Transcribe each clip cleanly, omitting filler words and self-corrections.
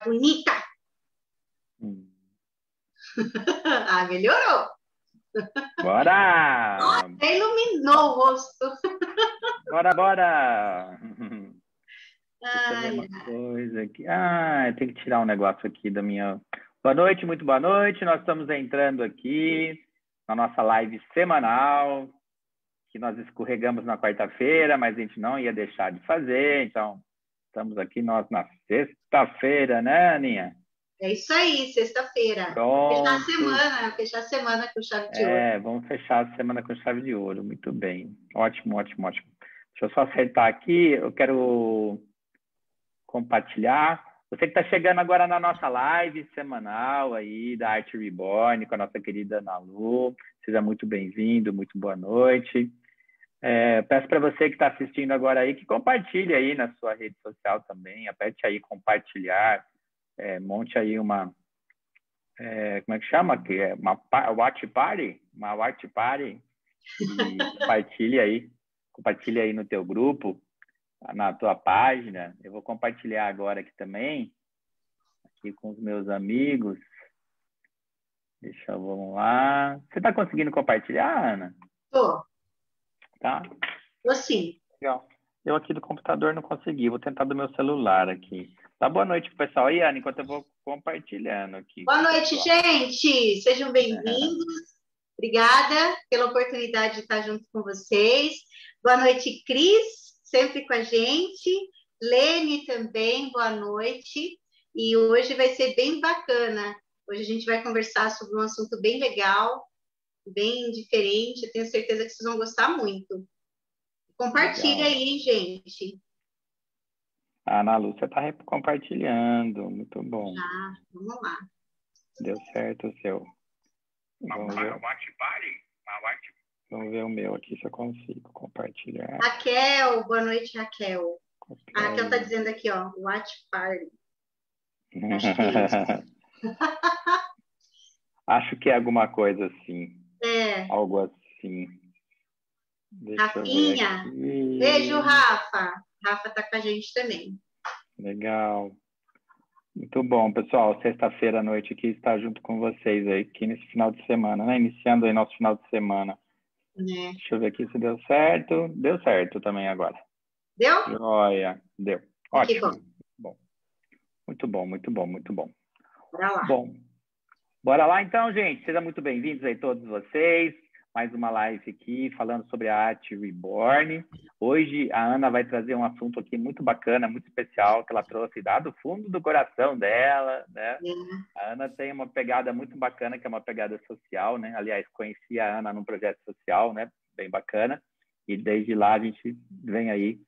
bonita. Ah, melhorou. Bora! Até iluminou o rosto. Bora, bora! Deixa eu ver Ai, uma coisa aqui. Ah, eu tenho que tirar um negócio aqui da minha... Boa noite, muito boa noite. Nós estamos entrando aqui na nossa live semanal, que nós escorregamos na quarta-feira, mas a gente não ia deixar de fazer. Então, estamos aqui nós na sexta-feira, né, Aninha? é isso aí, sexta-feira. Pronto. Fechar a semana com chave de ouro. Vamos fechar a semana com chave de ouro. Muito bem. Ótimo, ótimo, ótimo. Deixa eu só acertar aqui. Eu quero compartilhar. Você que está chegando agora na nossa live semanal aí da Arte Reborn com a nossa querida Ana Lu. Seja muito bem-vindo, muito boa noite. Peço para você que está assistindo agora aí que compartilhe aí na sua rede social também. Aperte aí compartilhar. Monte aí uma... como é que chama? Uma watch party? Uma watch party. E compartilhe aí no teu grupo, na tua página. Eu vou compartilhar agora aqui também, aqui com os meus amigos. Vamos lá. Você está conseguindo compartilhar, Ana? Tô. Tá? Tô sim. Legal. Eu aqui do computador não consegui, vou tentar do meu celular aqui. Dá boa noite pro pessoal aí, Ana, enquanto eu vou compartilhando aqui Boa com o noite, pessoal. gente. Sejam bem-vindos. Obrigada pela oportunidade de estar junto com vocês. Boa noite, Cris, sempre com a gente. Lene também, boa noite. E hoje vai ser bem bacana. Hoje a gente vai conversar sobre um assunto bem legal, bem diferente. Eu tenho certeza que vocês vão gostar muito. Compartilha Legal. aí, hein, gente. A Ana Lúcia está compartilhando, muito bom. Já, vamos lá. Deu certo o seu. Vamos ver o meu aqui se eu consigo compartilhar. Raquel, boa noite, Raquel. A Raquel está dizendo aqui, ó, Watch Party. Acho que é isso. Acho que é alguma coisa assim. Algo assim. Rafinha, beijo, Rafa. Rafa está com a gente também. Legal. Muito bom, pessoal. Sexta-feira à noite aqui estar junto com vocês aí, aqui nesse final de semana, né? Iniciando aí nosso final de semana. Deixa eu ver aqui se deu certo. Deu certo também agora. Deu? Joia. Deu. Ótimo. Que bom. Muito bom, muito bom, muito bom. Bora lá. Bom, bora lá então, gente. Sejam muito bem-vindos aí todos vocês. Mais uma live aqui falando sobre a arte Reborn. Hoje a Ana vai trazer um assunto aqui muito bacana, muito especial, que ela trouxe lá do fundo do coração dela, né? A Ana tem uma pegada muito bacana, que é uma pegada social, né? Aliás, conheci a Ana num projeto social, né? Bem bacana. E desde lá a gente vem aí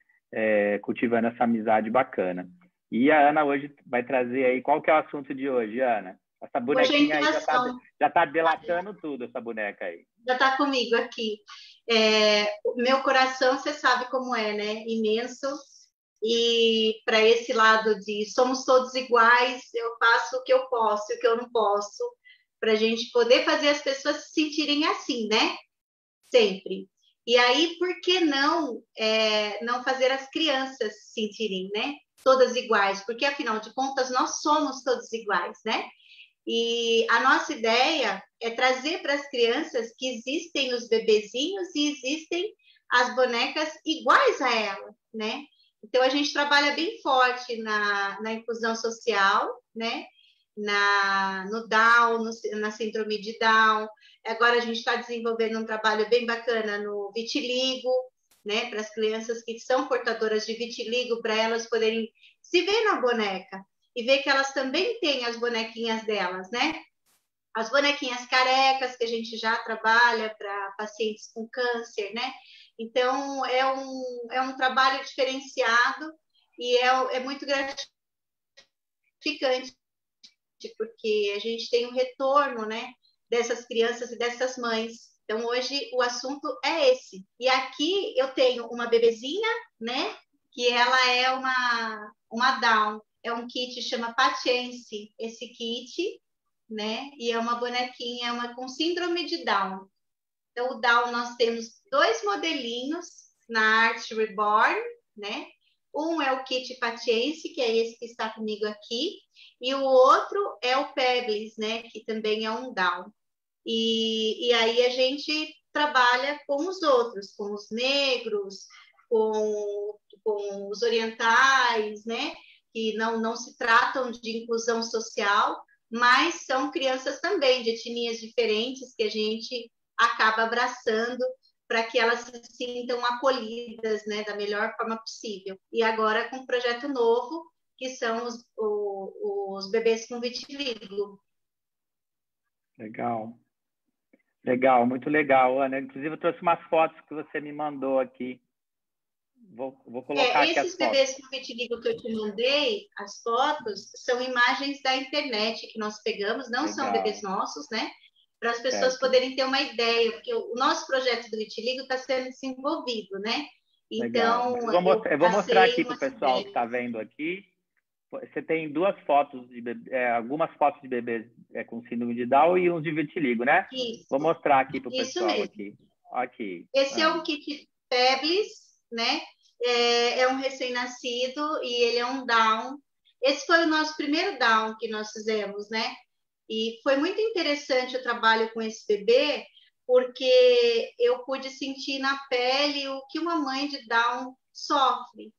cultivando essa amizade bacana. E a Ana hoje vai trazer aí, qual que é o assunto de hoje, Ana? Essa bonequinha aí já tá delatando tudo, essa boneca aí. Já está comigo aqui. Meu coração, você sabe como é, né? Imenso. E para esse lado de somos todos iguais, eu faço o que eu posso e o que eu não posso, para a gente poder fazer as pessoas se sentirem assim, né? Sempre. E aí, por que não fazer as crianças se sentirem, né? Todas iguais? Porque, afinal de contas, nós somos todos iguais, né? E a nossa ideia é trazer para as crianças que existem os bebezinhos e existem as bonecas iguais a ela, né? Então, a gente trabalha bem forte na inclusão social, né? No Down, na síndrome de Down. Agora, a gente está desenvolvendo um trabalho bem bacana no vitiligo, né? Para as crianças que são portadoras de vitiligo, para elas poderem se ver na boneca e ver que elas também têm as bonequinhas delas, né? As bonequinhas carecas, que a gente já trabalha para pacientes com câncer, né? Então, é um trabalho diferenciado e é muito gratificante, porque a gente tem um retorno, né? Dessas crianças e dessas mães. Então, hoje, o assunto é esse. E aqui eu tenho uma bebezinha, né? Que ela é uma Down. É um kit, chama Patience, esse kit, né? E é uma bonequinha com síndrome de Down. Então, o Down, nós temos 2 modelinhos na Arte Reborn, né? Um é o kit patiense, que é esse que está comigo aqui, e o outro é o Pebbles, né, que também é um Down. E aí a gente trabalha com os outros, com os negros, com os orientais, né, que não se tratam de inclusão social, mas são crianças também de etnias diferentes que a gente acaba abraçando para que elas se sintam acolhidas, né, da melhor forma possível. E agora com um projeto novo, que são os bebês com vitiligo. Legal. Legal, muito legal, Ana. Inclusive, eu trouxe umas fotos que você me mandou aqui. Vou colocar aqui as Esses fotos. bebês com vitiligo que eu te mandei, as fotos, são imagens da internet que nós pegamos, não Legal. são bebês nossos, né? Para as pessoas Certo. poderem ter uma ideia, porque o nosso projeto do vitiligo está sendo desenvolvido, né? Legal. Então, Eu vou mostrar aqui para o pessoal ideias. que está vendo aqui. Você tem duas fotos de algumas fotos de bebês com síndrome de Down e uns de vitiligo, né? Isso. Vou mostrar aqui para o pessoal mesmo. aqui. Aqui. Esse é um kit Pebbles, né? É um recém-nascido e ele é um Down. Esse foi o nosso primeiro Down que nós fizemos, né? E foi muito interessante o trabalho com esse bebê, porque eu pude sentir na pele o que uma mãe de Down sofre,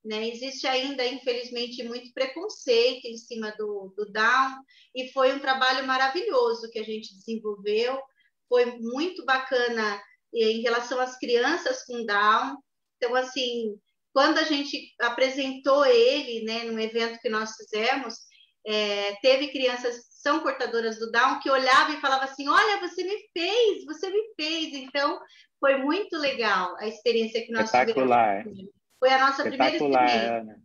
né? Existe ainda, infelizmente, muito preconceito em cima do Down, e foi um trabalho maravilhoso que a gente desenvolveu, foi muito bacana em relação às crianças com Down. Então, assim, quando a gente apresentou ele, né, num evento que nós fizemos, teve crianças que são portadoras do Down que olhavam e falavam assim, olha, você me fez. Então, foi muito legal a experiência que nós tivemos. Espetacular. Foi a nossa primeira experiência. Ana.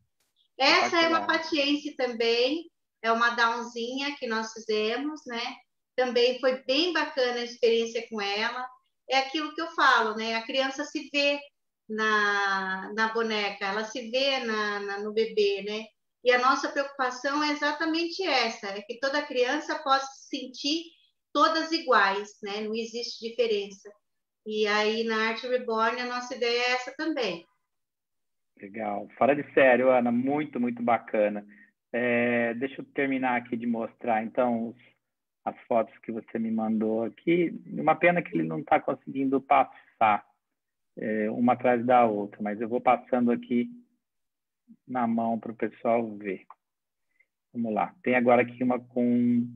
Essa é uma patiense também, é uma downzinha que nós fizemos, né? Também foi bem bacana a experiência com ela. É aquilo que eu falo, né? A criança se vê na boneca, ela se vê no bebê, né? E a nossa preocupação é exatamente essa, é que toda criança possa se sentir todas iguais, né? Não existe diferença. E aí, na Arte Reborn, a nossa ideia é essa também. Legal. Fora de sério, Ana, muito, muito bacana. Deixa eu terminar aqui de mostrar, então, as fotos que você me mandou aqui. Uma pena que ele não está conseguindo passar uma atrás da outra, mas eu vou passando aqui na mão para o pessoal ver. Vamos lá. Tem agora aqui uma com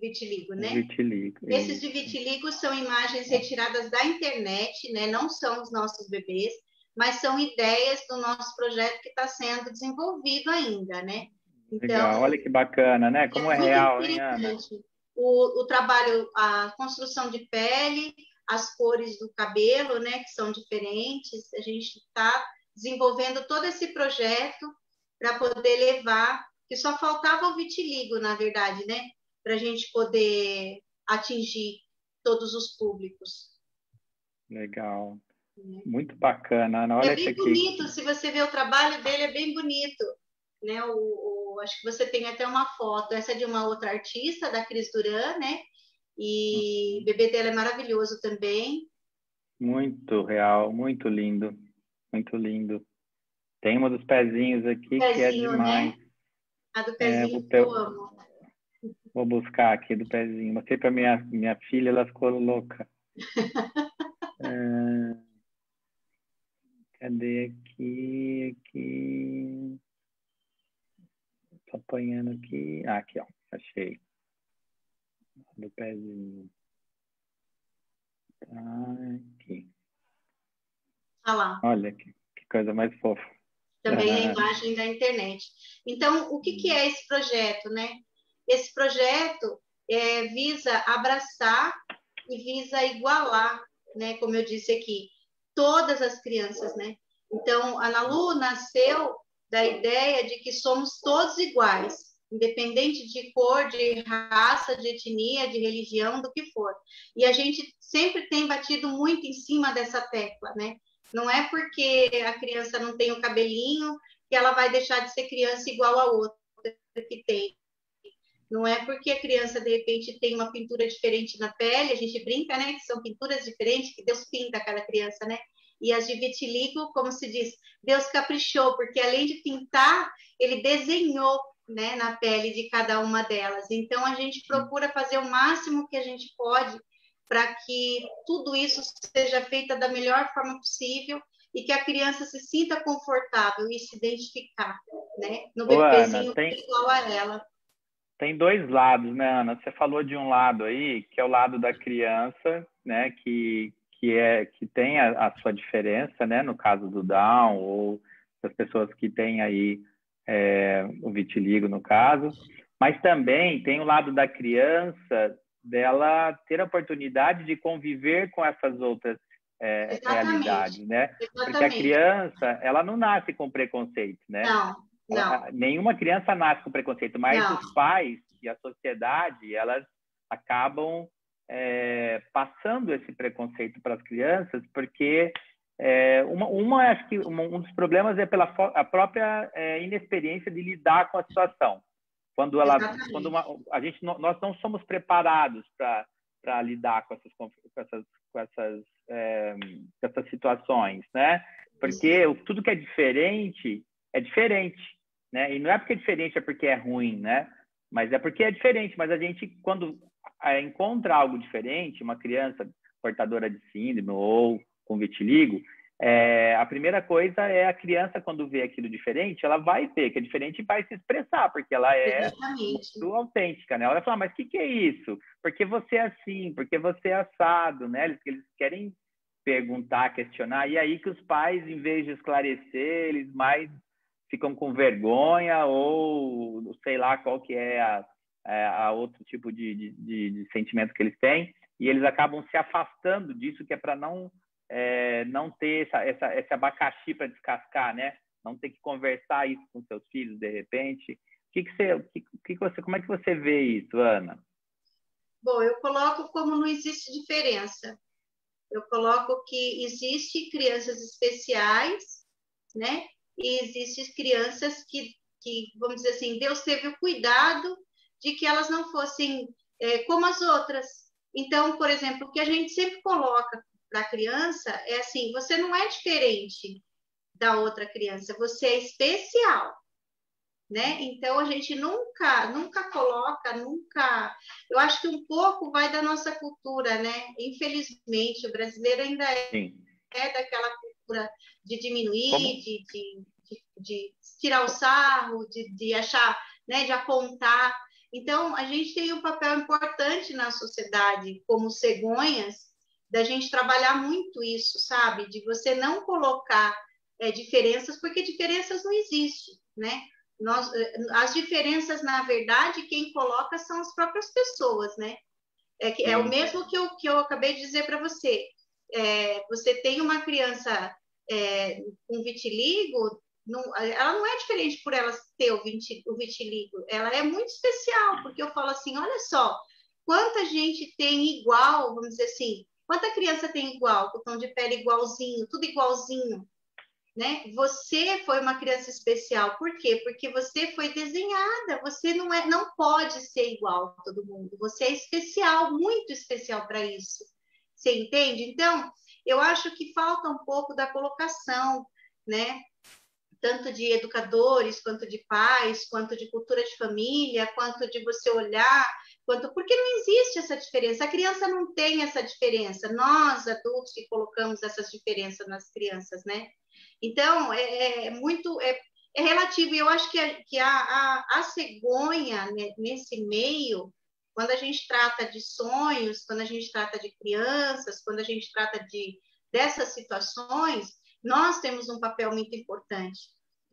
vitiligo, né? Vitiligo. Esses de vitiligo são imagens retiradas da internet, né? Não são os nossos bebês, mas são ideias do nosso projeto que está sendo desenvolvido ainda, né? Então, legal, olha que bacana, né? Como é real, hein, Ana? O trabalho, a construção de pele, as cores do cabelo, né, que são diferentes. A gente está desenvolvendo todo esse projeto para poder levar, que só faltava o vitiligo, na verdade, né, para a gente poder atingir todos os públicos. Legal. Muito bacana, Ana. Olha é bem bonito, se você ver o trabalho dele, é bem bonito. Né? Acho que você tem até uma foto, essa é de uma outra artista, da Cris Duran, né? E o bebê dela é maravilhoso também. Muito real, muito lindo, muito lindo. Tem uma dos pezinhos aqui pezinho, que é demais. Né? A do pezinho eu amo. Vou buscar aqui do pezinho. Mostrei para minha filha, ela ficou louca. Cadê aqui? Tô apanhando aqui. Aqui, ó. Achei. Do pezinho. Tá aqui. Olha lá. Olha que coisa mais fofa. Também a imagem da internet. Então, o que é esse projeto, né? Esse projeto visa abraçar e visa igualar, né? Como eu disse aqui, todas as crianças, né? Então, a Nalu nasceu da ideia de que somos todos iguais, independente de cor, de raça, de etnia, de religião, do que for. E a gente sempre tem batido muito em cima dessa tecla, né? Não é porque a criança não tem o cabelinho que ela vai deixar de ser criança igual a outra que tem. Não é porque a criança, de repente, tem uma pintura diferente na pele, a gente brinca, né, que são pinturas diferentes, que Deus pinta cada criança, né? E as de vitiligo, como se diz, Deus caprichou, porque além de pintar, ele desenhou, né, na pele de cada uma delas. Então, a gente procura fazer o máximo que a gente pode para que tudo isso seja feito da melhor forma possível e que a criança se sinta confortável e se identificar, né, no Ô, Ana, bebezinho igual a ela. tem dois lados, né, Ana? Você falou de um lado aí, que é o lado da criança, né, que tem a sua diferença, né, no caso do Down, ou das pessoas que têm aí o vitiligo, no caso. Mas também tem o lado da criança, dela ter a oportunidade de conviver com essas outras realidades, né? Porque a Exatamente. criança, ela não nasce com preconceito, né? Não. Nenhuma criança nasce com preconceito, mas Não. os pais e a sociedade, elas acabam passando esse preconceito para as crianças, porque acho que um dos problemas é pela a própria inexperiência de lidar com a situação. Quando nós não somos preparados para lidar com essas situações, né? Porque tudo que é diferente, né? E não é porque é diferente, é porque é ruim, né? Mas é porque é diferente. Mas a gente, quando encontra algo diferente, uma criança portadora de síndrome ou com vitiligo, a primeira coisa é a criança, quando vê aquilo diferente, ela vai ver que é diferente e vai se expressar, porque ela é muito autêntica, né? Ela vai falar, mas o que é isso? Por que você é assim? Por que você é assado? Né? Eles querem perguntar, questionar, e aí que os pais, em vez de esclarecer, eles mais ficam com vergonha ou sei lá qual que é a outro tipo de sentimento que eles têm, e eles acabam se afastando disso, que é para não ter esse abacaxi para descascar, né? Não ter que conversar isso com seus filhos de repente. Como é que você vê isso, Ana? Bom, eu coloco como não existe diferença. Eu coloco que existe crianças especiais, né? E existem crianças que, vamos dizer assim, Deus teve o cuidado de que elas não fossem como as outras. Então, por exemplo, o que a gente sempre coloca para a criança é assim: você não é diferente da outra criança, você é especial, né? Então a gente nunca coloca, eu acho que um pouco vai da nossa cultura, né? Infelizmente, o brasileiro ainda Sim. daquela cultura de diminuir, Como? de tirar o sarro, de achar, né? De apontar. Então, a gente tem um papel importante na sociedade, como cegonhas, da gente trabalhar muito isso, sabe? De você não colocar diferenças, porque diferenças não existem, né? As diferenças, na verdade, quem coloca são as próprias pessoas, né? É o mesmo que eu acabei de dizer para você. Você tem uma criança com vitiligo, ela não é diferente por ela ter o vitiligo, ela é muito especial, porque eu falo assim, olha só, quanta gente tem igual, vamos dizer assim, quanta criança tem igual, com tom de pele igualzinho, tudo igualzinho, né? Você foi uma criança especial, por quê? Porque você foi desenhada, você não pode ser igual a todo mundo, você é especial, muito especial para isso. Você entende? Então, eu acho que falta um pouco da colocação, né? Tanto de educadores, quanto de pais, quanto de cultura de família, quanto de você olhar, porque não existe essa diferença. A criança não tem essa diferença. Nós, adultos, que colocamos essas diferenças nas crianças, né? Então, é relativo. E eu acho que a cegonha, né, nesse meio, quando a gente trata de sonhos, quando a gente trata de crianças, quando a gente trata dessas situações, nós temos um papel muito importante,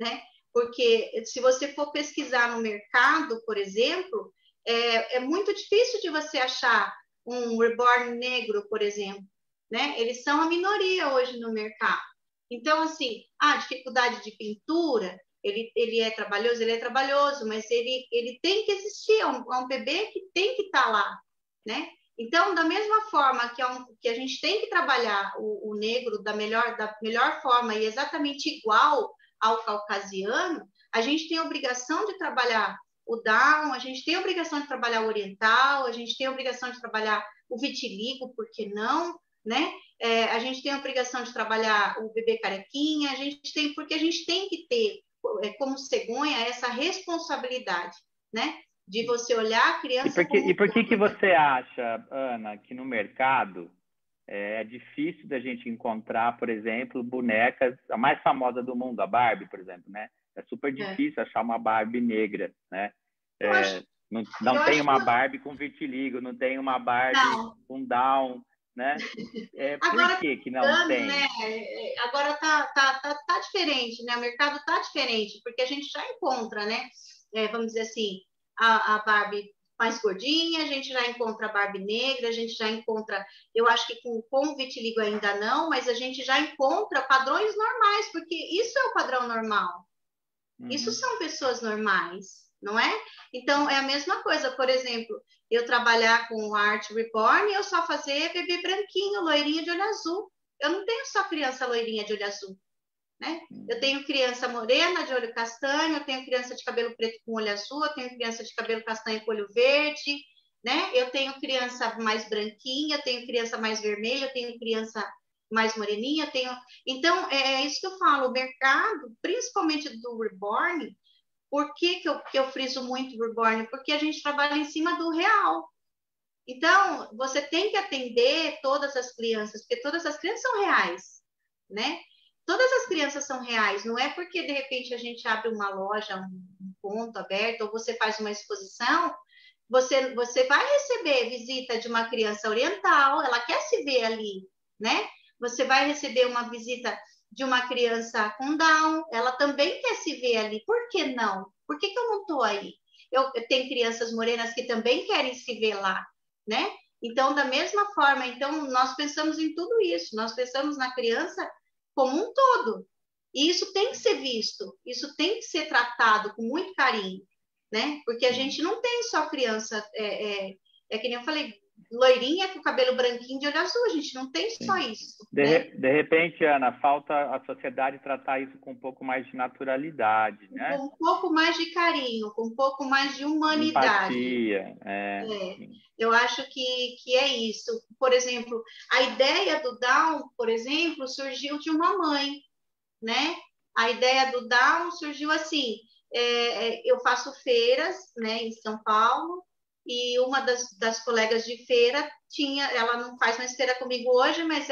né? Porque se você for pesquisar no mercado, por exemplo, é muito difícil de você achar um reborn negro, por exemplo, né? Eles são a minoria hoje no mercado. Então, assim, a dificuldade de pintura, ele é trabalhoso, mas ele tem que existir, é um bebê que tem que estar lá, né? Então, da mesma forma que a gente tem que trabalhar o negro da melhor forma e exatamente igual ao caucasiano, a gente tem a obrigação de trabalhar o Down, a gente tem a obrigação de trabalhar o oriental, a gente tem a obrigação de trabalhar o vitiligo, por que não? né? A gente tem a obrigação de trabalhar o bebê carequinha, porque a gente tem que ter, como cegonha, essa responsabilidade, né? De você olhar a criança E por que você acha, Ana, que no mercado é difícil da gente encontrar, por exemplo, bonecas, a mais famosa do mundo, a Barbie, por exemplo, né? É super difícil achar uma Barbie negra, né? Não tem uma Barbie com vitiligo, não tem uma Barbie com Down, né? Por que não tem? Né? Agora tá diferente, né? O mercado tá diferente, porque a gente já encontra, né? Vamos dizer assim, a Barbie mais gordinha, a gente já encontra a Barbie negra, a gente já encontra, eu acho que com vitiligo ainda não, mas a gente já encontra padrões normais, porque isso é o padrão normal. Isso são pessoas normais, não é? Então, é a mesma coisa, por exemplo, eu trabalhar com Art Reborn, eu só fazer bebê branquinho, loirinha de olho azul. Eu não tenho só criança loirinha de olho azul, né? Eu tenho criança morena de olho castanho, eu tenho criança de cabelo preto com olho azul, eu tenho criança de cabelo castanho com olho verde, né? Eu tenho criança mais branquinha, eu tenho criança mais vermelha, eu tenho criança mais moreninha, Então, é isso que eu falo, o mercado, principalmente do Reborn, por que eu friso muito o Reborn? Porque a gente trabalha em cima do real. Então, você tem que atender todas as crianças, porque todas as crianças são reais, né? Todas as crianças são reais, não é porque de repente a gente abre uma loja, um ponto aberto, ou você faz uma exposição, você vai receber visita de uma criança oriental, ela quer se ver ali, né? Você vai receber uma visita de uma criança com Down, ela também quer se ver ali. Por que não? Por que eu não estou aí? Eu tenho crianças morenas que também querem se ver lá, né? Então, da mesma forma, então nós pensamos em tudo isso, nós pensamos na criança como um todo. E isso tem que ser visto, isso tem que ser tratado com muito carinho, né? Porque a gente não tem só criança, que nem eu falei, loirinha com cabelo branquinho de olho azul, a gente não tem só isso. De repente, Ana, falta a sociedade tratar isso com um pouco mais de naturalidade, né? Com um pouco mais de carinho, com um pouco mais de humanidade. Empatia. Eu acho que é isso. Por exemplo, a ideia do Down, por exemplo, surgiu de uma mãe, né? A ideia do Down surgiu assim, eu faço feiras, né, em São Paulo, e uma das colegas de feira ela não faz mais feira comigo hoje, mas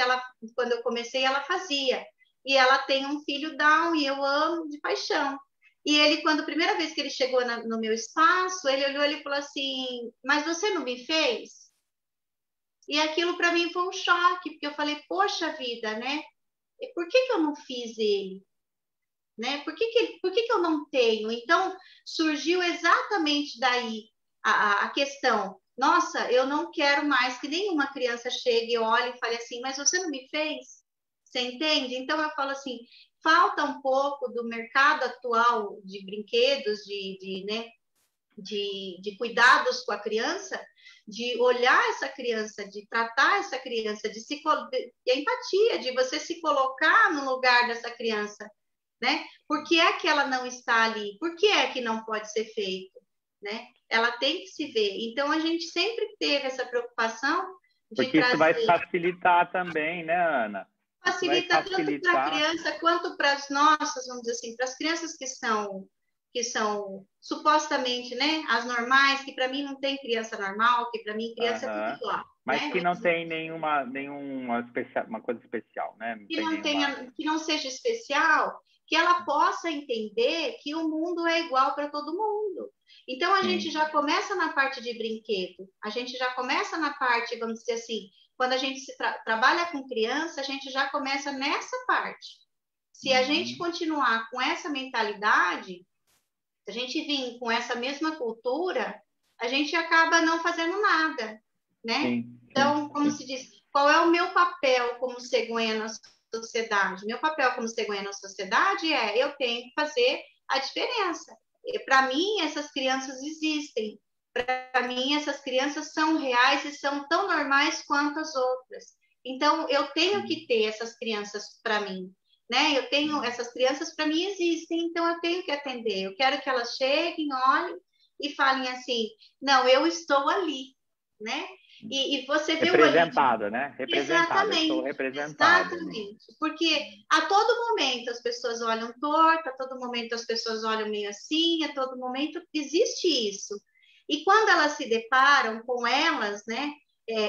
quando eu comecei, ela fazia. E ela tem um filho Down, e eu amo de paixão. E ele, a primeira vez que ele chegou no meu espaço, ele olhou e falou assim, mas você não me fez? E aquilo para mim foi um choque, porque eu falei, poxa vida, né? E por que eu não fiz ele? Né? Por que eu não tenho? Então, surgiu exatamente daí a questão. Nossa, eu não quero mais que nenhuma criança chegue, olhe e fale assim, mas você não me fez? Você entende? Então, eu falo assim, falta um pouco do mercado atual de brinquedos, de cuidados com a criança, de olhar essa criança, de tratar essa criança, de empatia, de você se colocar no lugar dessa criança, né? Por que é que ela não está ali? Por que é que não pode ser feito, né? Ela tem que se ver. Então a gente sempre teve essa preocupação de porque isso vai facilitar também, né, Ana? Facilita tanto para a criança quanto para as nossas, vamos dizer assim, para as crianças que são supostamente, né, as normais, que para mim não tem criança normal, que para mim criança é tudo igual. Mas né? que não tem nenhuma uma coisa especial, né? Que não seja especial, que ela possa entender que o mundo é igual para todo mundo. Então, a gente já começa na parte de brinquedo, a gente já começa na parte, vamos dizer assim, quando a gente trabalha com criança, a gente já começa nessa parte. Se a gente continuar com essa mentalidade, se a gente vir com essa mesma cultura, a gente acaba não fazendo nada, né? Então, como se diz, qual é o meu papel como cegonha na sociedade? Meu papel como cegonha na sociedade eu tenho que fazer a diferença. Para mim, essas crianças existem. Para mim, essas crianças são reais e são tão normais quanto as outras. Então, eu tenho que ter essas crianças para mim, né? Eu tenho essas crianças para mim existem, então eu tenho que atender. Eu quero que elas cheguem, olhem e falem assim: não, eu estou ali, né? E você vê o olho representada, né? Representada, eu sou exatamente, representada. exatamente. Porque a todo momento as pessoas olham torto, a todo momento as pessoas olham meio assim, a todo momento existe isso. E quando elas se deparam com elas, né,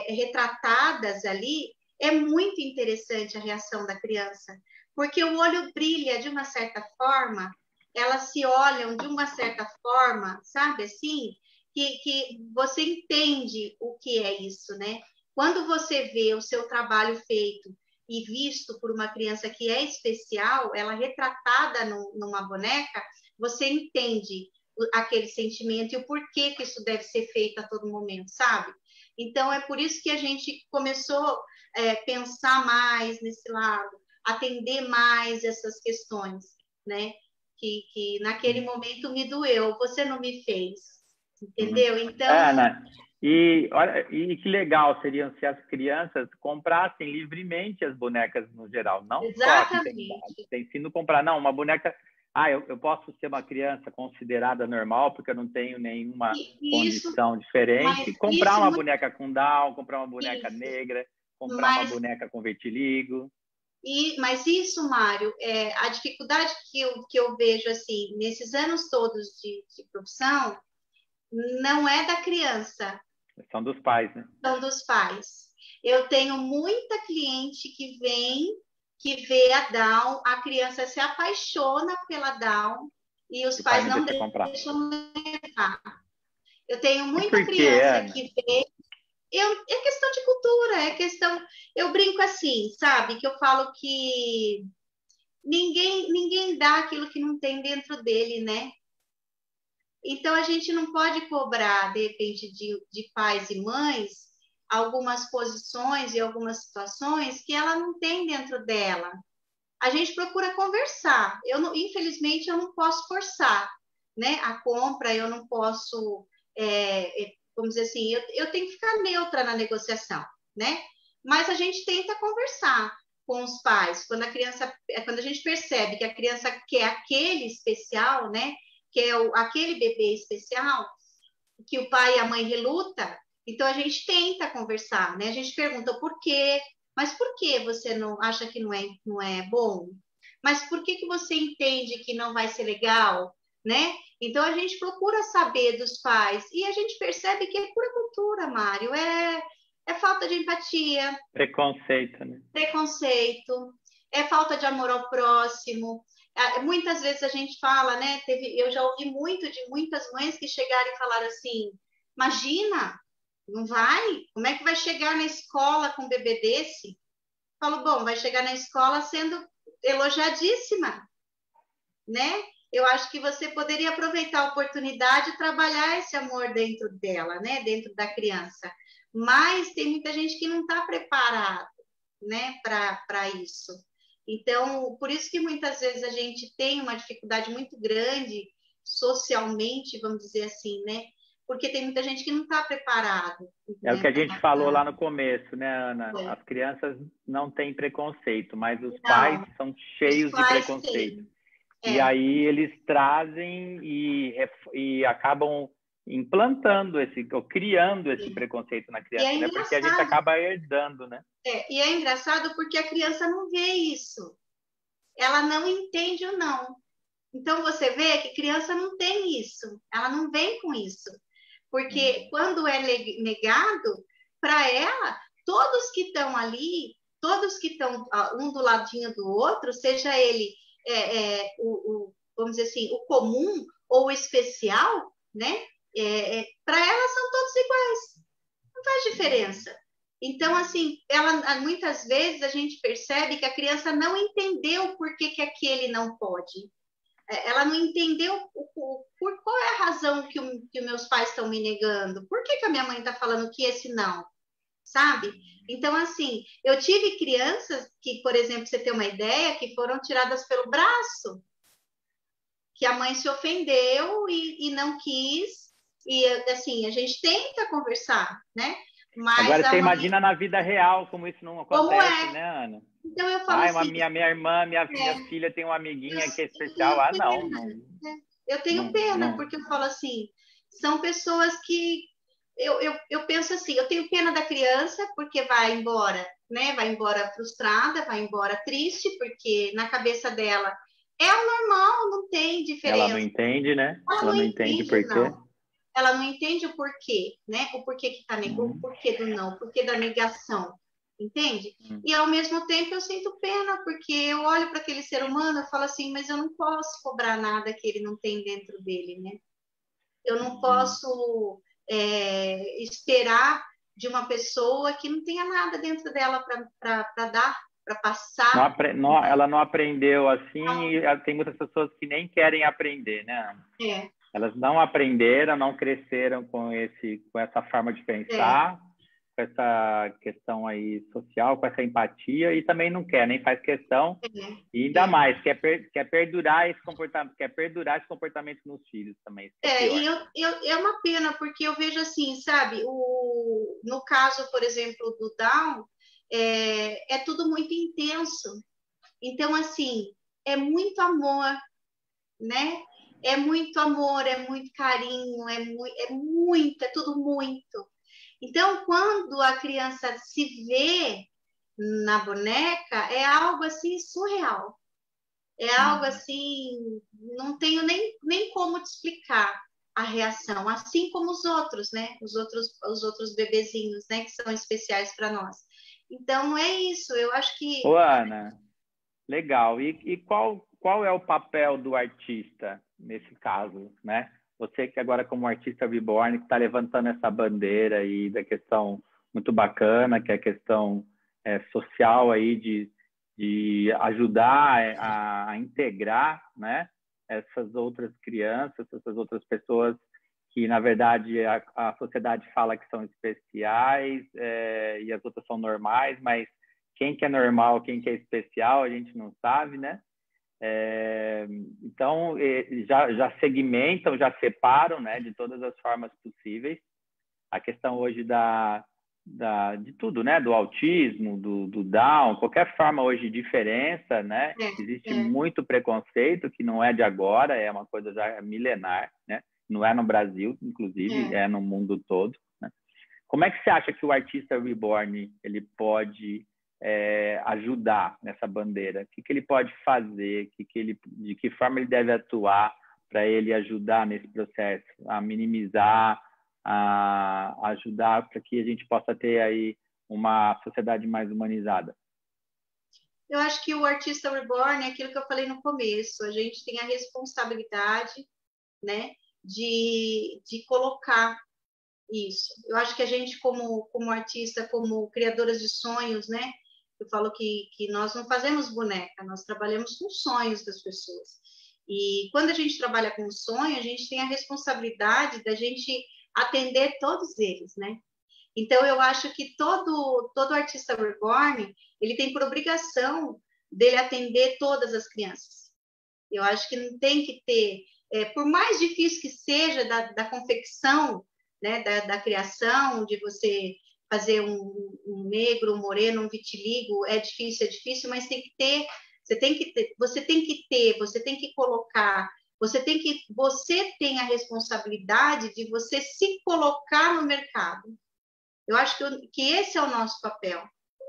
retratadas ali, é muito interessante a reação da criança, porque o olho brilha de uma certa forma, elas se olham de uma certa forma, sabe assim? Que você entende o que é isso, né? Quando você vê o seu trabalho feito e visto por uma criança que é especial, ela retratada numa boneca, você entende aquele sentimento e o porquê que isso deve ser feito a todo momento, sabe? Então, é por isso que a gente começou a pensar mais nesse lado, atender mais essas questões, né? Que naquele momento me doeu, você não me fez, entendeu? Então, Ana, e, olha, e que legal seriam se as crianças comprassem livremente as bonecas no geral, não só que exatamente. tem sido comprar, não, uma boneca. Ah, eu posso ser uma criança considerada normal porque eu não tenho nenhuma E isso, condição mas diferente. Comprar isso uma muito boneca com Down, comprar uma boneca isso, negra, comprar uma mas boneca com vitiligo. mas isso, Mário, a dificuldade que eu vejo assim nesses anos todos de profissão não é da criança, São dos pais, né? são dos pais. Eu tenho muita cliente que vem, que vê a Down, a criança se apaixona pela Down e os E o pai pais não não deixa comprar. deixam levar. Eu tenho E muita por quê, criança Ana? que vê. É questão de cultura, é questão. Eu brinco assim, sabe? Que eu falo que ninguém dá aquilo que não tem dentro dele, né? Então a gente não pode cobrar, de repente, de pais e mães algumas posições e algumas situações que ela não tem dentro dela. A gente procura conversar. Infelizmente, eu não posso forçar, né? A compra, eu não posso, vamos dizer assim, eu tenho que ficar neutra na negociação, né? Mas a gente tenta conversar com os pais. Quando a gente percebe que a criança quer aquele especial, né? Que é aquele bebê especial, que o pai e a mãe reluta, então a gente tenta conversar, né? A gente pergunta por quê, mas por que você não acha que não é bom? Mas por que você entende que não vai ser legal, né? Então a gente procura saber dos pais e a gente percebe que é pura cultura, Mário, é falta de empatia, Preconceito, né? preconceito, é falta de amor ao próximo. Muitas vezes a gente fala, né? Eu já ouvi muito de muitas mães que chegaram e falaram assim: imagina, não vai? Como é que vai chegar na escola com um bebê desse? Falo, bom, vai chegar na escola sendo elogiadíssima, né? Eu acho que você poderia aproveitar a oportunidade e trabalhar esse amor dentro dela, né? Dentro da criança. Mas tem muita gente que não está preparada, né, para isso. Então, por isso que muitas vezes a gente tem uma dificuldade muito grande socialmente, vamos dizer assim, né? Porque tem muita gente que não está preparado, É o né? que a gente falou lá no começo, né, Ana? É. As crianças não têm preconceito, mas os pais Não, são os cheios de pais preconceito. têm. E É, aí eles trazem e acabam implantando ou criando esse é. preconceito na E é criança, né? Porque a gente engraçado, acaba herdando, né? e é engraçado porque a criança não vê isso. Ela não entende o não. Então você vê que criança não tem isso, ela não vem com isso. Porque quando é negado, para ela, todos que estão ali, todos que estão um do ladinho do outro, seja ele vamos dizer assim, o comum ou o especial, né? Para ela são todos iguais, não faz diferença. Então, assim, muitas vezes a gente percebe que a criança não entendeu por que aquele não pode. Ela não entendeu por qual é a razão que meus pais estão me negando. Por que a minha mãe está falando que esse não? Sabe? Então, assim, eu tive crianças que, por exemplo, você ter uma ideia, que foram tiradas pelo braço, que a mãe se ofendeu e não quis. E, assim, a gente tenta conversar, né? Mas Agora a você mãe, imagina na vida real como isso não como acontece, é? né, Ana? Então, eu falo Ai, assim, minha irmã, minha é, filha tem uma eu, amiguinha que é eu especial. tenho Ah, não, pena, não, né? Eu tenho não, pena, não. porque eu falo assim, são pessoas que eu penso assim, eu tenho pena da criança porque vai embora, né? Vai embora frustrada, vai embora triste, porque na cabeça dela é o normal, não tem Ela não diferença. entende, né? Ela Ela não não entende entende, por quê. não. Ela não entende o porquê, né? O porquê que tá o Uhum. porquê do não, o porquê da negação, entende? Uhum. E ao mesmo tempo eu sinto pena, porque eu olho para aquele ser humano e falo assim, mas eu não posso cobrar nada que ele não tem dentro dele, né? Eu não Uhum. posso esperar de uma pessoa que não tenha nada dentro dela para dar, para passar. Ela não aprendeu assim, e tem muitas pessoas que nem querem aprender, né? É, Elas não aprenderam, não cresceram com essa forma de é, pensar, com essa questão aí social, com essa empatia, e também não quer, nem faz questão, e ainda é. mais, quer perdurar esse comportamento nos filhos também, isso que é E pior. é uma pena, porque eu vejo assim, sabe, no caso, por exemplo, do Down, é tudo muito intenso. Então, assim, é muito amor, né? É muito amor, é muito carinho, é tudo muito. Então, quando a criança se vê na boneca, é algo assim surreal. É algo Uhum. assim, não tenho nem como te explicar a reação, assim como os outros, né? Os outros bebezinhos, né? Que são especiais para nós. Então, é isso. Eu acho que Ô, Ana, legal. E qual é o papel do artista nesse caso, né? Você que agora como artista reborn que está levantando essa bandeira aí da questão muito bacana, que é a questão social aí de ajudar a integrar, né? Essas outras crianças, essas outras pessoas que na verdade a sociedade fala que são especiais e as outras são normais, mas quem que é normal, quem que é especial, a gente não sabe, né? É, então, já segmentam, já separam, né, de todas as formas possíveis. A questão hoje de tudo, né, do autismo, do Down, qualquer forma hoje de diferença, né? Existe é, muito preconceito, que não é de agora, é uma coisa já milenar, né? Não é no Brasil, inclusive, é. é no mundo todo, né? Como é que você acha que o artista reborn ele pode ajudar nessa bandeira? O que ele pode fazer? De que forma ele deve atuar para ele ajudar nesse processo, a minimizar, a ajudar para que a gente possa ter aí uma sociedade mais humanizada? Eu acho que o artista reborn é aquilo que eu falei no começo. A gente tem a responsabilidade, né, de colocar isso. Eu acho que a gente, como artista, como criadoras de sonhos, né? Eu falo que nós não fazemos boneca, nós trabalhamos com sonhos das pessoas. E quando a gente trabalha com sonho, a gente tem a responsabilidade da gente atender todos eles, né? Então, eu acho que todo artista reborn, ele tem por obrigação dele atender todas as crianças. Eu acho que não tem que ter, por mais difícil que seja da confecção, né, da criação, de você fazer um negro, um moreno, um vitiligo, é difícil, mas tem que ter, você tem que colocar, você tem a responsabilidade de você se colocar no mercado. Eu acho que esse é o nosso papel,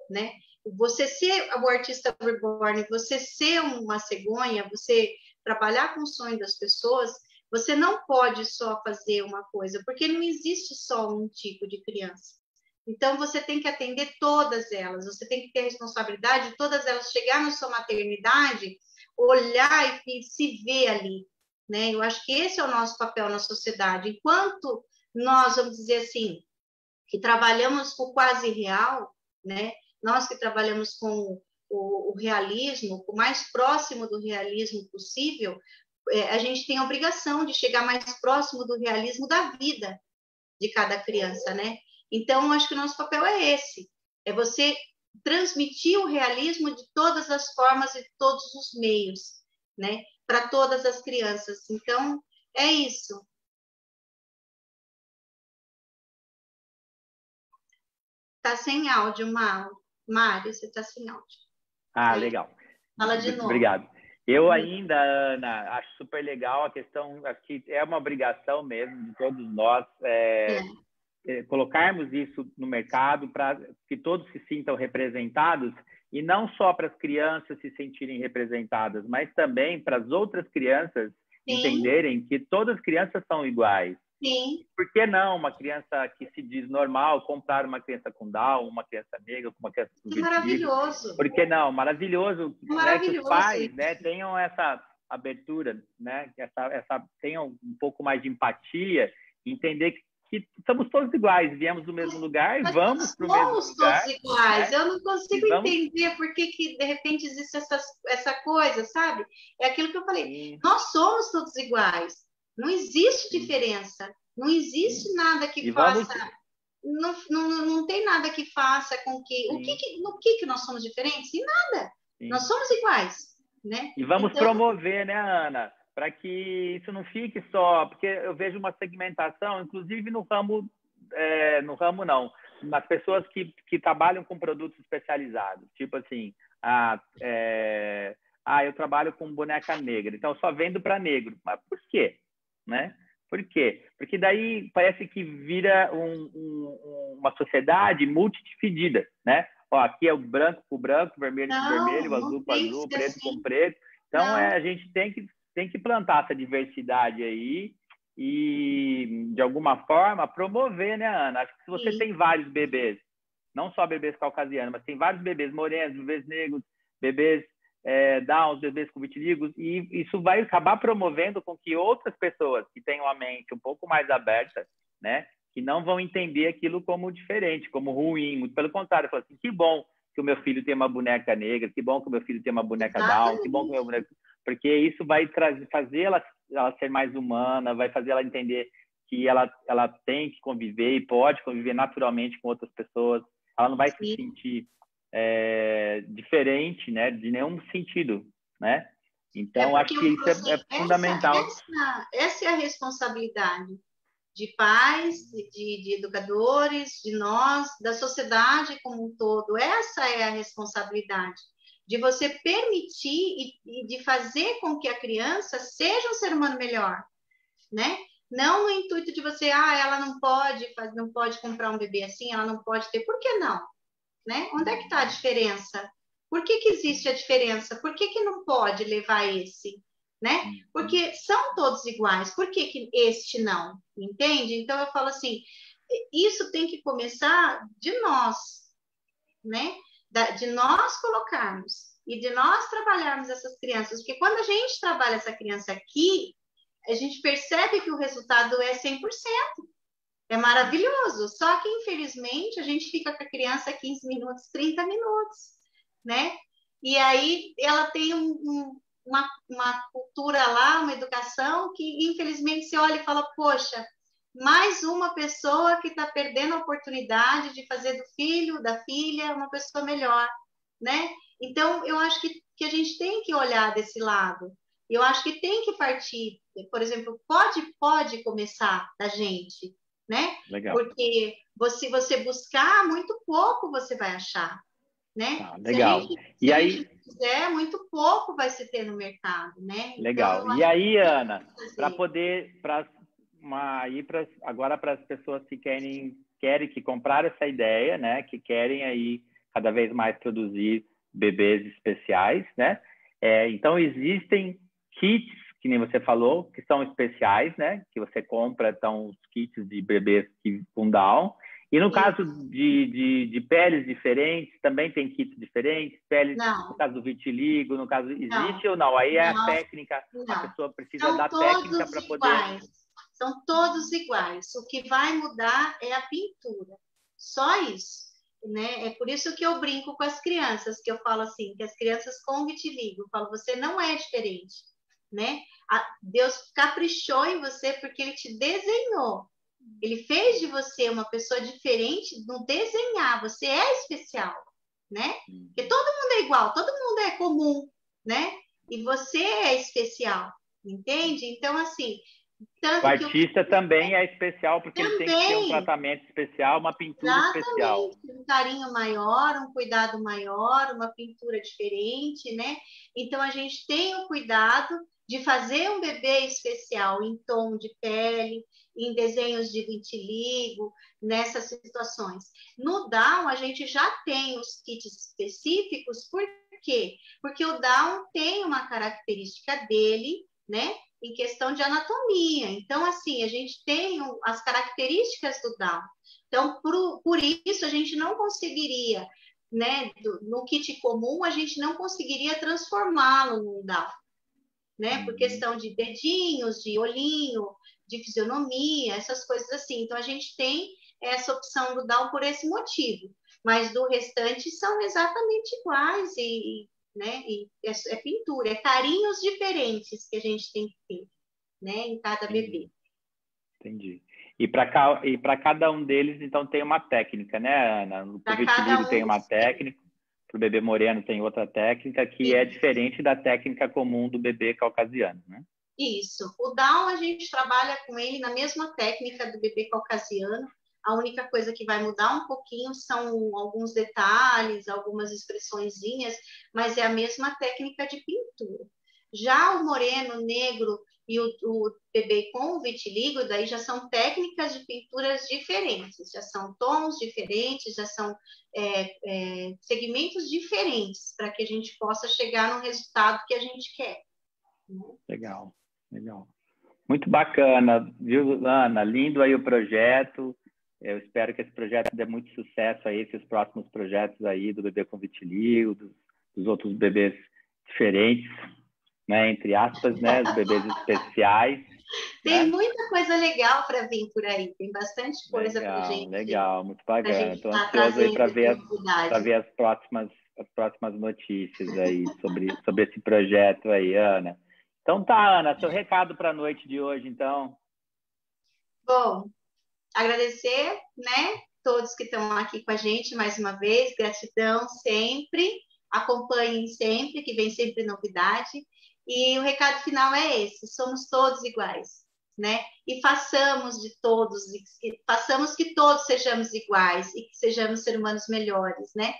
né? Você ser o artista reborn, você ser uma cegonha, você trabalhar com o sonho das pessoas, você não pode só fazer uma coisa, porque não existe só um tipo de criança. Então, você tem que atender todas elas, você tem que ter a responsabilidade de todas elas chegar na sua maternidade, olhar e se ver ali, né? Eu acho que esse é o nosso papel na sociedade. Enquanto nós, vamos dizer assim, que trabalhamos com o quase real, né? Nós que trabalhamos com o realismo, o mais próximo do realismo possível, a gente tem a obrigação de chegar mais próximo do realismo da vida de cada criança, né? Então, acho que o nosso papel é esse, é você transmitir o realismo de todas as formas e de todos os meios, né? Para todas as crianças. Então, é isso. Tá sem áudio, Mário, você tá sem áudio. Ah, Aí, legal. fala de Muito novo. obrigado. Eu ainda, Ana, acho super legal a questão, acho que é uma obrigação mesmo de todos nós É, colocarmos isso no mercado para que todos se sintam representados, e não só para as crianças se sentirem representadas, mas também para as outras crianças entenderem que todas as crianças são iguais. Sim. Por que não uma criança que se diz normal comprar uma criança com Down, uma criança negra, uma criança com vitiligo? Maravilhoso. Por que não? Maravilhoso, Maravilhoso, né, que os pais, né, tenham essa abertura, né, tenham um pouco mais de empatia, entender que somos todos iguais, viemos do mesmo lugar e vamos para o mesmo lugar. Somos todos iguais. Né? Eu não consigo entender por que de repente existe essa coisa, sabe? É aquilo que eu falei. Sim. Nós somos todos iguais. Não existe diferença. Não existe nada que faça... Não tem nada que faça com que... No que nós somos diferentes? Em nada. Sim. Nós somos iguais. Né? E vamos promover, né, Ana? Para que isso não fique só... Porque eu vejo uma segmentação, inclusive no ramo nas pessoas que trabalham com produtos especializados. Tipo assim, eu trabalho com boneca negra, então eu só vendo para negro. Mas por quê? Né? Por quê? Porque daí parece que vira uma sociedade multidividida, né? Ó, aqui é o branco com branco, vermelho com vermelho, o azul com azul, preto com preto. Então, a gente tem que plantar essa diversidade aí e, de alguma forma, promover, né, Ana? Acho que se você tem vários bebês, não só bebês caucasianos, mas tem vários bebês morenos, bebês negros, bebês Downs, bebês com vitiligo, e isso vai acabar promovendo com que outras pessoas que tenham a mente um pouco mais aberta, né, que não vão entender aquilo como diferente, como ruim, muito pelo contrário, falam assim, que bom que o meu filho tem uma boneca negra, que bom que o meu filho tem uma boneca Down, que bom que o meu boneco... Porque isso vai fazer ela ser mais humana, vai fazer ela entender que ela tem que conviver e pode conviver naturalmente com outras pessoas, ela não vai se sentir diferente, né, de nenhum sentido, né? Então, acho que isso é fundamental. Essa é a responsabilidade de pais, de educadores, de nós, da sociedade como um todo. Essa é a responsabilidade de você permitir e de fazer com que a criança seja um ser humano melhor, né? Não no intuito de você, ela não pode comprar um bebê assim, ela não pode ter. Por que não? Né? Onde é que está a diferença? Por que existe a diferença? Por que não pode levar esse? Né? Porque são todos iguais. Por que este não? Entende? Então, eu falo assim, isso tem que começar de nós, né? De nós colocarmos e de nós trabalharmos essas crianças. Porque quando a gente trabalha essa criança aqui, a gente percebe que o resultado é 100%. É maravilhoso, só que infelizmente a gente fica com a criança 15 minutos, 30 minutos, né? E aí ela tem uma cultura lá, uma educação que infelizmente você olha e fala, poxa, mais uma pessoa que está perdendo a oportunidade de fazer do filho, da filha, uma pessoa melhor, né? Então eu acho que a gente tem que olhar desse lado. Eu acho que tem que partir, por exemplo, pode começar da gente, né? Legal. Porque se você buscar, muito pouco você vai achar, né? Legal. Se a gente fizer, muito pouco vai se ter no mercado, né? Legal. Então, e aí, Ana, para poder agora para as pessoas que querem que compraram essa ideia, né? Que querem aí cada vez mais produzir bebês especiais, né? Então existem kits, que nem você falou, que são especiais, né? Que você compra, então, os kits de bebês com Down. E no caso de peles diferentes, também tem kits diferentes? Peles, no caso do vitiligo, no caso, existe ou não? Aí é a técnica, a pessoa precisa da técnica para poder... São todos iguais. O que vai mudar é a pintura. Só isso. Né? É por isso que eu brinco com as crianças, que eu falo assim, que as crianças com vitiligo, eu falo, você não é diferente. Né? Deus caprichou em você porque Ele te desenhou. Ele fez de você uma pessoa diferente no desenhar. Você é especial, né? Porque todo mundo é igual, todo mundo é comum, né? E você é especial, entende? Então, assim... O artista também é especial porque ele tem que ter um tratamento especial, uma pintura especial. Um carinho maior, um cuidado maior, uma pintura diferente, né? Então, a gente tem o cuidado de fazer um bebê especial em tom de pele, em desenhos de vitiligo, nessas situações. No Down, a gente já tem os kits específicos, por quê? Porque o Down tem uma característica dele, né, em questão de anatomia. Então, assim, a gente tem as características do Down. Então, por isso, a gente não conseguiria, né, no kit comum, a gente não conseguiria transformá-lo num Down, né, por questão de dedinhos, de olhinho, de fisionomia, essas coisas assim. Então, a gente tem essa opção do Down por esse motivo, mas do restante são exatamente iguais né, e é pintura, é carinhos diferentes que a gente tem que ter, né, em cada bebê. Entendi. E para cada um deles, então, tem uma técnica, né, Ana? Para o vitiligo tem uma técnica, para o bebê moreno tem outra técnica, que é diferente da técnica comum do bebê caucasiano, né? Isso. O Down, a gente trabalha com ele na mesma técnica do bebê caucasiano. A única coisa que vai mudar um pouquinho são alguns detalhes, algumas expressõezinhas, mas é a mesma técnica de pintura. Já o moreno, negro e o bebê com o vitiligo, daí já são técnicas de pinturas diferentes, já são tons diferentes, já são segmentos diferentes para que a gente possa chegar no resultado que a gente quer. Legal, legal. Muito bacana, viu, Ana? Lindo aí o projeto. Eu espero que esse projeto dê muito sucesso aí, esses próximos projetos aí do bebê com vitiligo, dos outros bebês diferentes, né? Entre aspas, né? Os bebês especiais. Tem muita coisa legal para vir por aí, tem bastante coisa para gente. Legal, muito bacana. Estou ansioso aí para ver as próximas notícias aí sobre esse projeto aí, Ana. Então tá, Ana, seu recado para a noite de hoje, então. Bom, agradecer, né, todos que estão aqui com a gente mais uma vez, gratidão sempre, acompanhem sempre, que vem sempre novidade. E o recado final é esse: somos todos iguais, né? E façamos que todos sejamos iguais e que sejamos seres humanos melhores, né?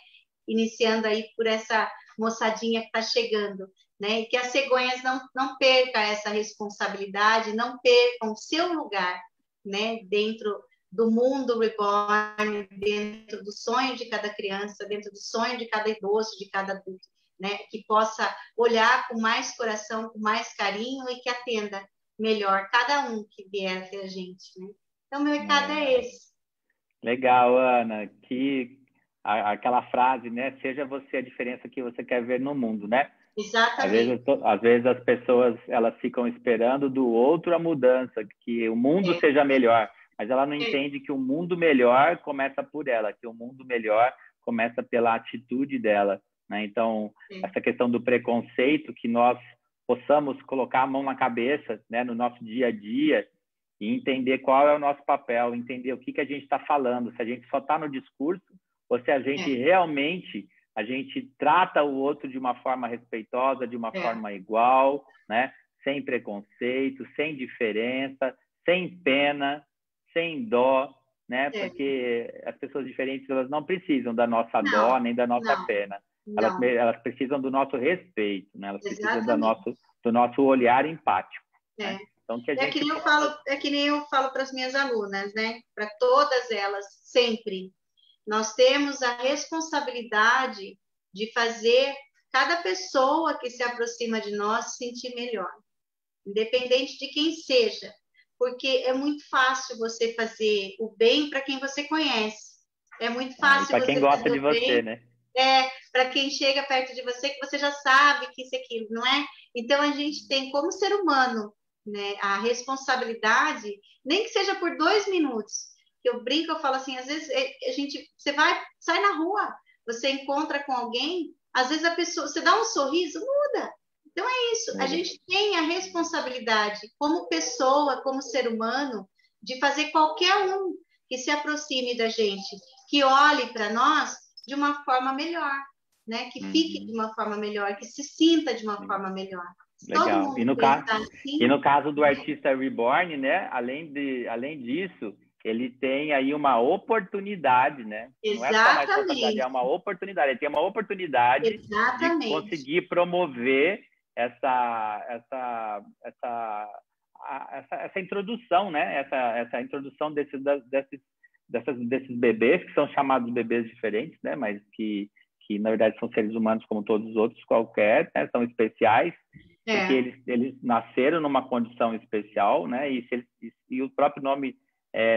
Iniciando aí por essa moçadinha que está chegando, né? E que as cegonhas não percam essa responsabilidade, não percam o seu lugar, né? Dentro do mundo reborn, dentro do sonho de cada criança, dentro do sonho de cada idoso, de cada adulto, né? Que possa olhar com mais coração, com mais carinho e que atenda melhor cada um que vier até a gente, né? Então, meu recado é esse. Legal, Ana. Aquela frase, né? Seja você a diferença que você quer ver no mundo, né? Exatamente. Às vezes as pessoas elas ficam esperando do outro a mudança, que o mundo seja melhor, mas ela não entende que o mundo melhor começa por ela, que o mundo melhor começa pela atitude dela, né? Então, essa questão do preconceito, que nós possamos colocar a mão na cabeça, né, no nosso dia a dia e entender qual é o nosso papel, entender o que a gente está falando, se a gente só está no discurso ou se a gente realmente trata o outro de uma forma respeitosa, de uma forma igual, né? Sem preconceito, sem diferença, sem pena, sem dó, né? Porque as pessoas diferentes, elas não precisam da nossa dó nem da nossa pena. Elas precisam do nosso respeito, né? Elas precisam do nosso olhar empático. Né? Então, que nem eu falo para as minhas alunas, né? Para todas elas, sempre. Nós temos a responsabilidade de fazer cada pessoa que se aproxima de nós se sentir melhor, independente de quem seja, porque é muito fácil você fazer o bem para quem você conhece. É muito fácil para quem gosta de você, né? Para quem chega perto de você, que você já sabe que isso e aquilo, não é? Então, a gente tem, como ser humano, né, a responsabilidade, nem que seja por 2 minutos. Eu brinco, eu falo assim, às vezes você sai na rua, você encontra com alguém, às vezes a pessoa, você dá um sorriso, muda. Então é isso, a gente tem a responsabilidade como pessoa, como ser humano, de fazer qualquer um que se aproxime da gente, que olhe para nós de uma forma melhor, né? Que fique de uma forma melhor, que se sinta de uma forma melhor. Legal. E no caso do artista Reborn, né? Além disso, ele tem aí uma oportunidade, né? Exatamente. Não é só uma responsabilidade, é uma oportunidade. Ele tem uma oportunidade de conseguir promover essa introdução, né? Essa introdução desses bebês, que são chamados bebês diferentes, né? Mas que na verdade são seres humanos como todos os outros qualquer, né? São especiais, porque eles nasceram numa condição especial, né? E o próprio nome,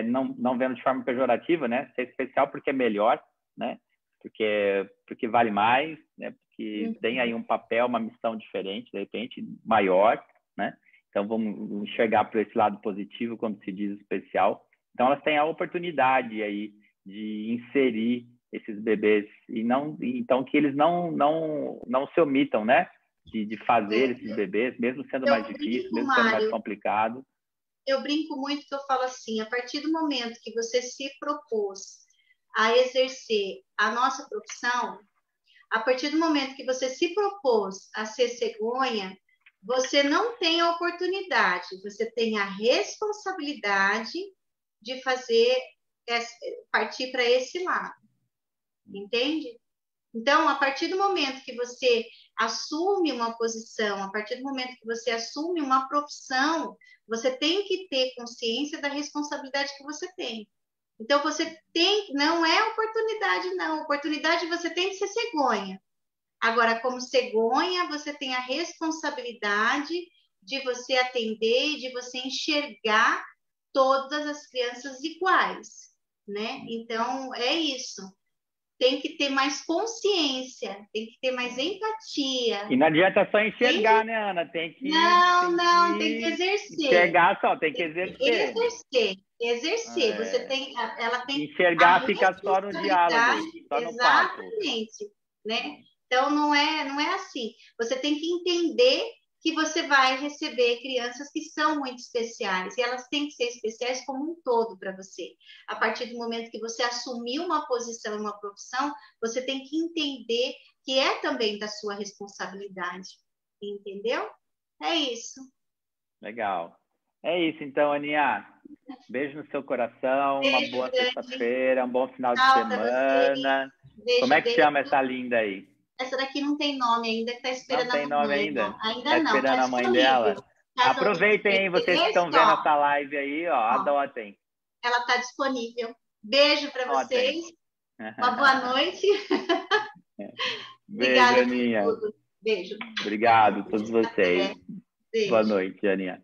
não vendo de forma pejorativa, né? Ser especial porque é melhor, né? Porque vale mais, né? Porque tem aí um papel, uma missão diferente, de repente, maior, né? Então, vamos enxergar por esse lado positivo, quando se diz especial. Então, elas têm a oportunidade aí de inserir esses bebês, então que eles não se omitam, né? De fazer esses bebês, mesmo sendo mais difícil, mesmo sendo mais complicado. Eu brinco muito que eu falo assim, a partir do momento que você se propôs a exercer a nossa profissão, a partir do momento que você se propôs a ser cegonha, você não tem a oportunidade, você tem a responsabilidade de partir para esse lado, entende? Então, a partir do momento que você assume uma posição, a partir do momento que você assume uma profissão, você tem que ter consciência da responsabilidade que você tem. Então, não é oportunidade, não. Oportunidade você tem de ser cegonha. Agora, como cegonha, você tem a responsabilidade de você atender, de você enxergar todas as crianças iguais, né? Então, é isso. Tem que ter mais consciência, tem que ter mais empatia. E não adianta só enxergar, né, Ana? Tem que exercer. Enxergar só, tem que exercer. Exercer. Ela tem enxergar fica só no diálogo, só no papo. Exatamente, né? Então não é assim. Você tem que entender que você vai receber crianças que são muito especiais e elas têm que ser especiais como um todo para você. A partir do momento que você assumiu uma posição, uma profissão, você tem que entender que é também da sua responsabilidade, entendeu? É isso. Legal. É isso, então, Aninha. Beijo no seu coração, uma boa sexta-feira, um bom final de semana. Como é que chama essa linda aí? Essa daqui não tem nome ainda, está esperando não tem a nome mãe. ainda? Ainda não. Esperando a mãe dela. Aproveitem aí, vocês que estão vendo essa live aí, ó, adotem. Ela está disponível. Beijo para vocês. Uma boa noite. Beijo, Aninha. Beijo. Obrigado a todos vocês. Beijo. Boa noite, Aninha.